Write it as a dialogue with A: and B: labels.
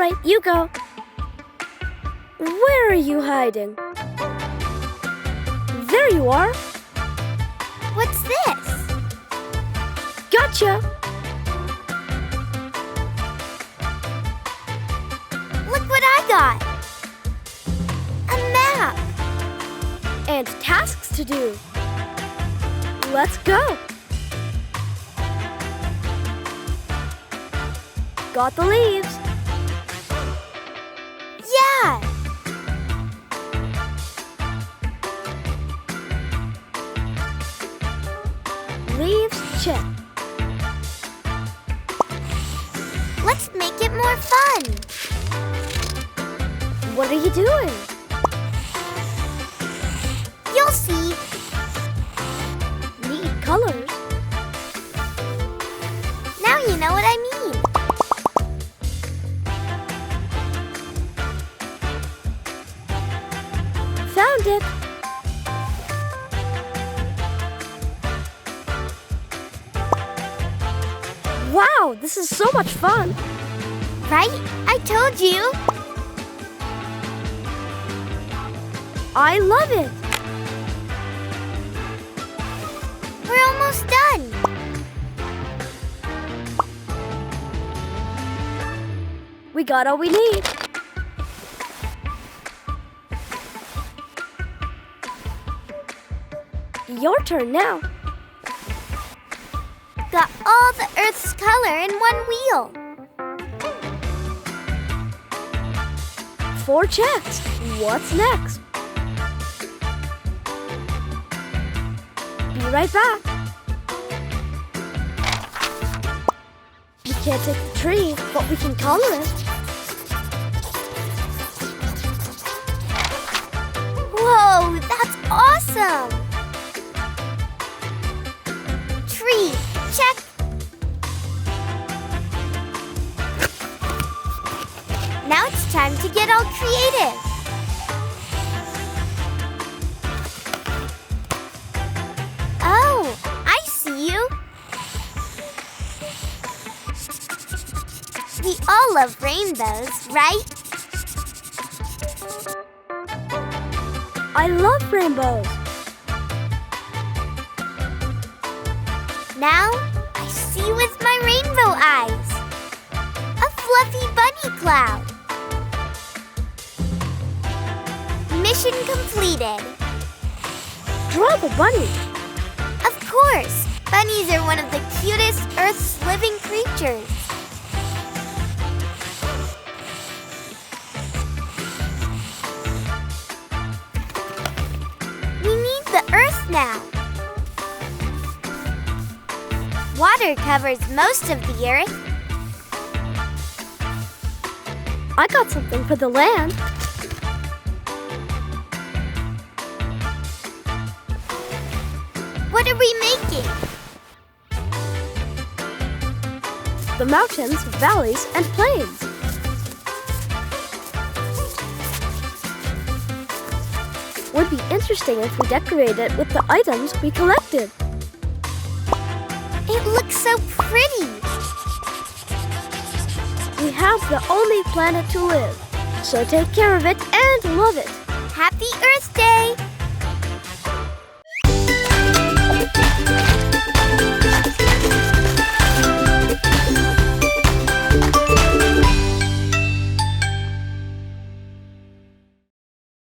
A: right, you go. Where are you hiding? There you are.
B: What's this?
A: Gotcha.
B: Look what I got. A map.
A: And tasks to do. Let's go. Got the leaves.
B: Yeah.
A: Leaves check.
B: Let's make it more fun.
A: What are you doing?
B: You'll see.
A: Neat colors.
B: Now you know what I mean.
A: Found it. Wow, this is so much fun.
B: Right? I told you.
A: I love it.
B: We're almost done.
A: We got all we need. Your turn now.
B: Got all the Earth's color in one wheel.
A: 4 checks. What's next? Be right back. We can't take the tree, but we can color it.
B: Whoa, that's awesome! Tree, check. Now it's time to get all creative. Oh, I see you. We all love rainbows, right?
A: I love rainbows.
B: Now I see with my rainbow eyes. A fluffy bunny cloud. Mission completed.
A: Draw the bunny.
B: Of course, bunnies are one of the cutest Earth's living creatures. We need the Earth now. Water covers most of the Earth.
A: I got something for the land.
B: What are we making?
A: The mountains, valleys, and plains. Would be interesting if we decorate it with the items we collected.
B: It looks so pretty.
A: We have the only planet to live, so take care of it and love it.
B: Happy Earth Day!